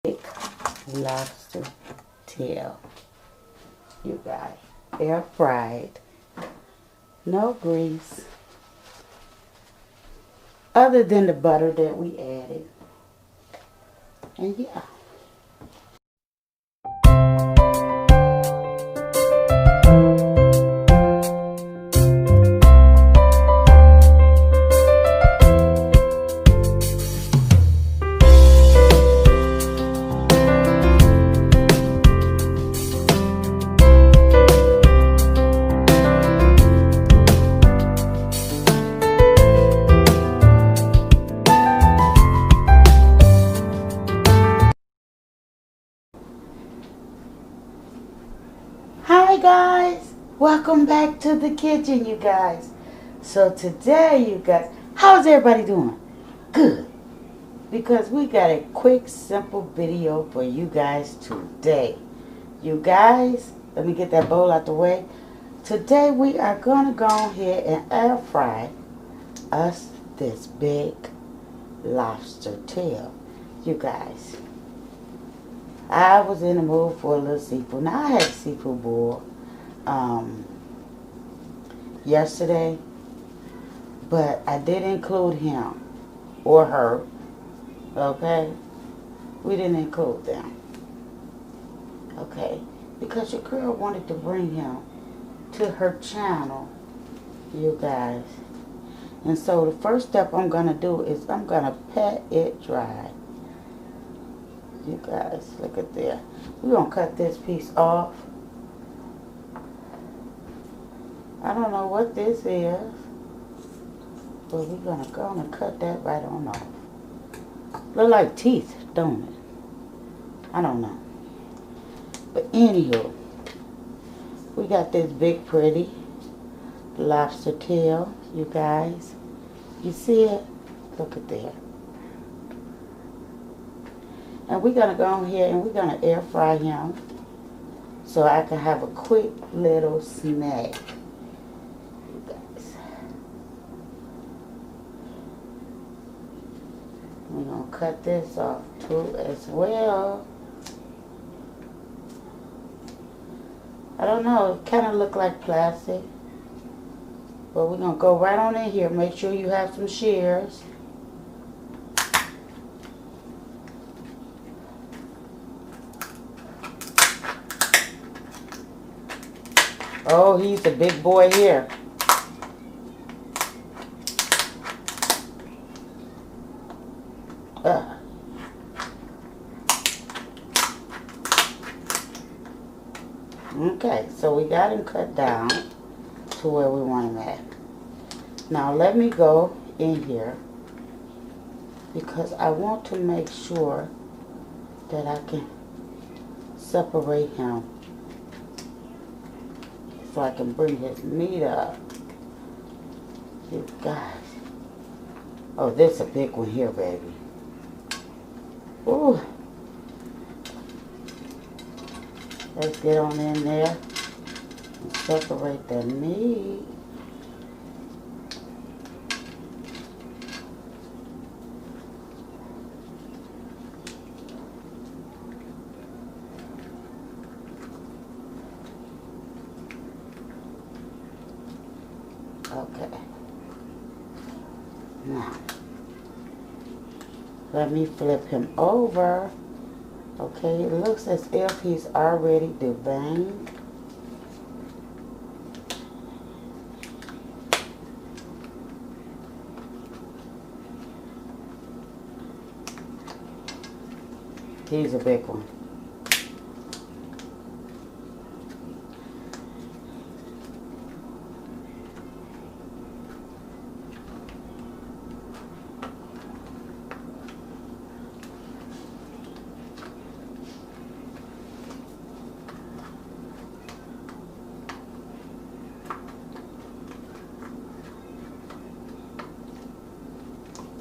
Big lobster tail. You guys, air fried, no grease, other than the butter that we added. And yeah. Hi guys, welcome back to the kitchen, you guys. So today, you guys, how's everybody doing? Good, because we got a quick, simple video for you guys today. You guys, let me get that bowl out the way. Today we are gonna go ahead and air fry us this big lobster tail, you guys. I was in the mood for a little seafood. Now, I had a seafood boil yesterday, but I did include him or her, okay? We didn't include them, okay? Because your girl wanted to bring him to her channel, you guys. And so the first step I'm going to do is I'm going to pat it dry. You guys, look at there. We're going to cut this piece off. I don't know what this is, but we're going to go and cut that right on off. Look like teeth, don't it? I don't know. But anywho, we got this big pretty lobster tail, you guys. You see it? Look at there. And we're going to go ahead and we're going to air fry him so I can have a quick little snack. You guys. We're going to cut this off too as well. I don't know, it kind of look like plastic. But we're going to go right on in here. Make sure you have some shears. Oh, he's a big boy here. Okay, so we got him cut down to where we want him at. Now let me go in here because I want to make sure that I can separate him so I can bring his meat up. You guys. Oh, this is a big one here, baby. Ooh. Let's get on in there and separate the meat. Okay. Now, let me flip him over. Okay, it looks as if he's already deveined. He's a big one.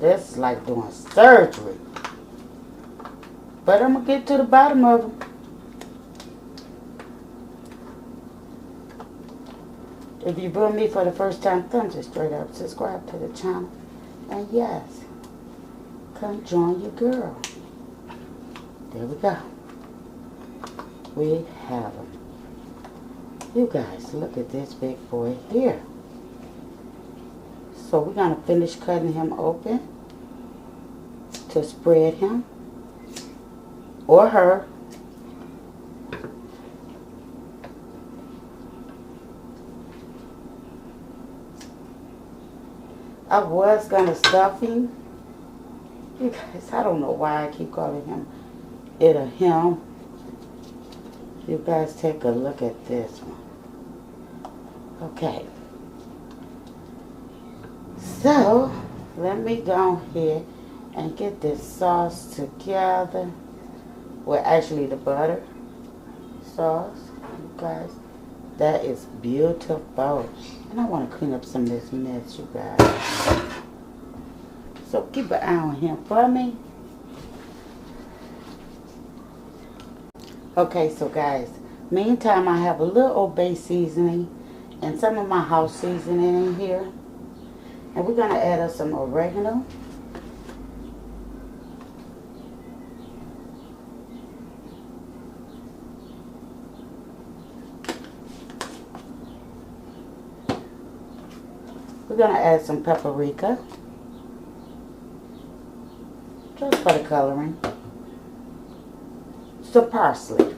This is like doing surgery. But I'm going to get to the bottom of them. If you viewing me for the first time, thumbs it straight up. Subscribe to the channel. And yes, come join your girl. There we go. We have him. You guys, look at this big boy here. So we're going to finish cutting him open to spread him or her. I was going to stuff him. You guys, I don't know why I keep calling it a him. You guys take a look at this one. Okay. So, let me go here and get this sauce together. Well, actually the butter sauce, you guys. That is beautiful. And I want to clean up some of this mess, you guys. So keep an eye on him for me. Okay, so guys, meantime I have a little Old Bay seasoning and some of my house seasoning in here. And we're going to add us some oregano. We're going to add some paprika. Just for the coloring. Some parsley.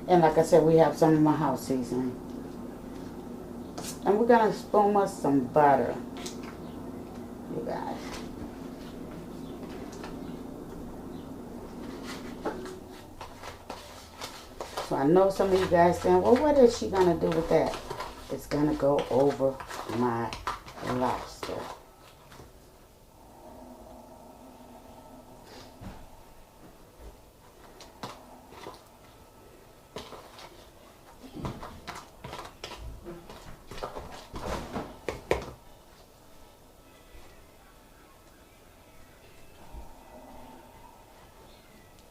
And like I said, we have some of my house seasoning. And we're going to spoon us some butter. You guys. So I know some of you guys saying, well, what is she going to do with that? It's going to go over my lobster.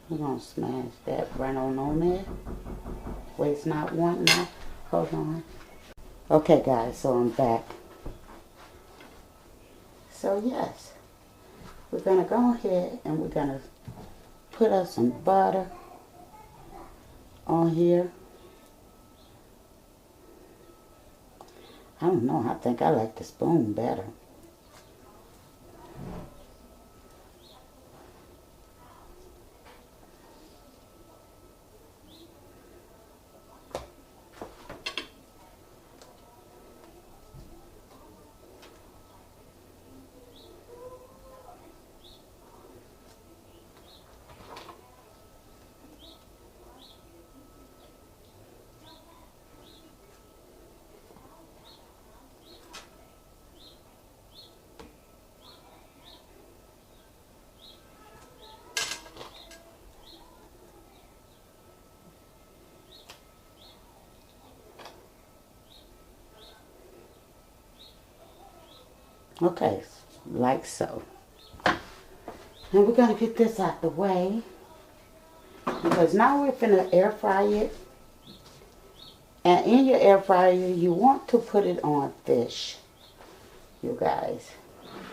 We're going to smash that right on there. Waste not, want not. Hold on. Okay, guys, so I'm back. So, yes. We're going to go ahead and we're going to put us some butter on here. I don't know. I think I like the spoon better. Okay, like so. And we're going to get this out the way. Because now we're finna air fry it. And in your air fryer, you want to put it on fish. You guys.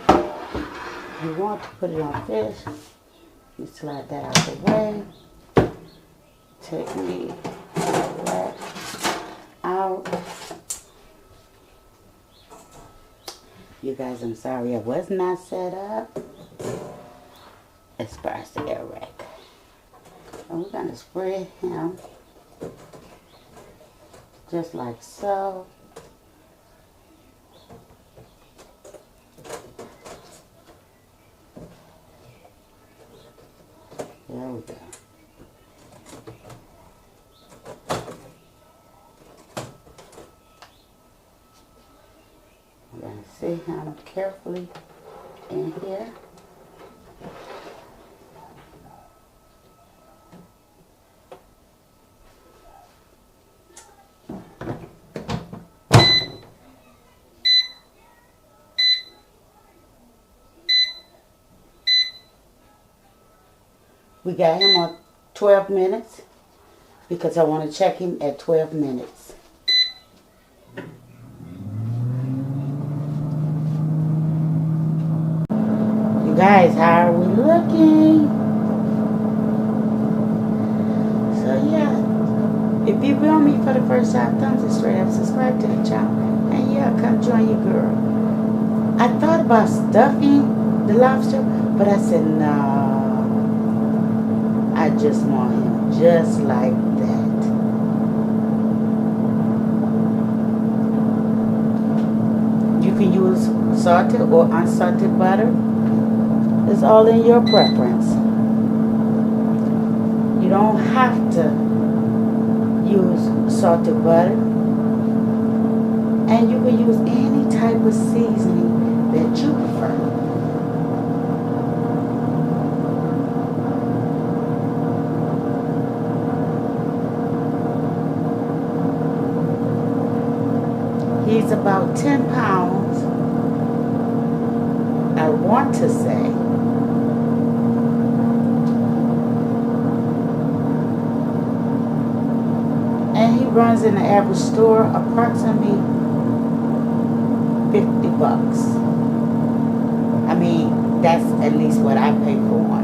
You want to put it on fish. You slide that out the way. Take me that out. You guys, I'm sorry I was not set up as far as the air rack. And we're going to spread him just like so. There we go. I'm going to see him carefully in here. We got him on 12 minutes because I want to check him at 12 minutes. guys, how are we looking? So yeah, if you feel me for the first time, thumbs it straight up, subscribe to the channel, and yeah, come join your girl. I thought about stuffing the lobster, but I said no. I just want him just like that. You can use salted or unsalted butter. It's all in your preference. You don't have to use salted butter. And you can use any type of seasoning that you prefer. He's about 10 pounds, I want to say. And he runs in the average store approximately $50. I mean, that's at least what I pay for one.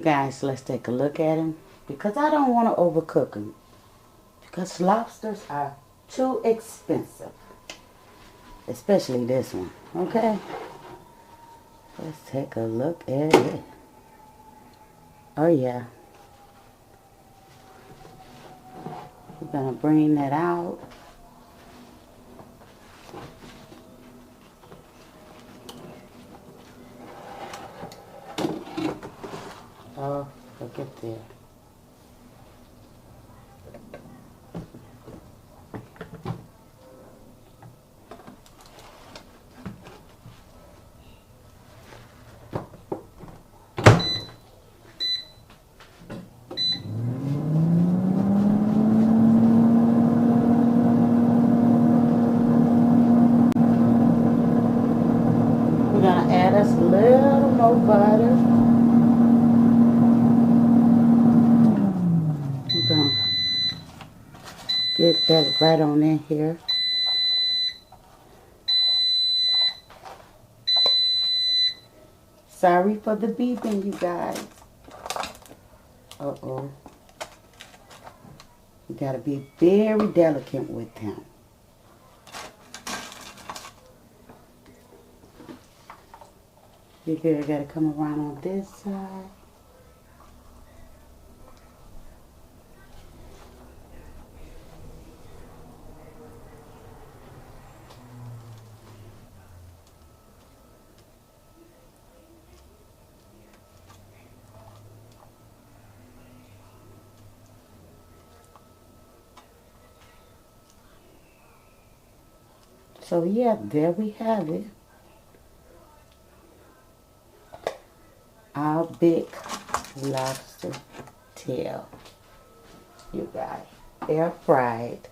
Guys, let's take a look at him, because I don't want to overcook him, because lobsters are too expensive, especially this one. Okay, let's take a look at it. Oh yeah, we're gonna bring that out. Oh, look at there. We're gonna add us a little more butter. Get that right on in here. Sorry for the beeping, you guys. Uh-oh. You gotta be very delicate with him. You gotta come around on this side. So yeah, there we have it. Our big lobster tail. You guys, air fried.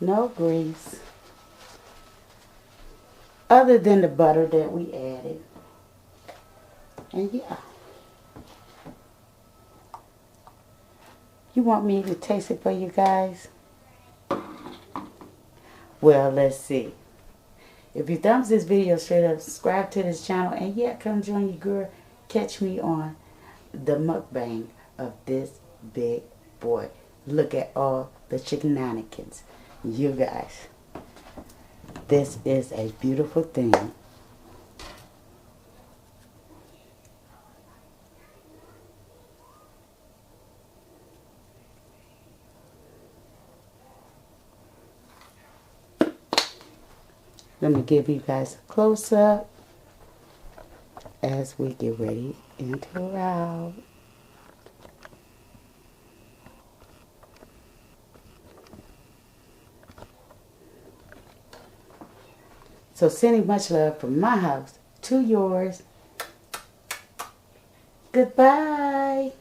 No grease. Other than the butter that we added. And yeah. You want me to taste it for you guys? Well, let's see. If you thumbs this video straight up, subscribe to this channel, and yeah, come join your girl. Catch me on the mukbang of this big boy. Look at all the shenanigans. You guys, this is a beautiful thing. Let me give you guys a close-up as we get ready into out. So sending much love from my house to yours. Goodbye.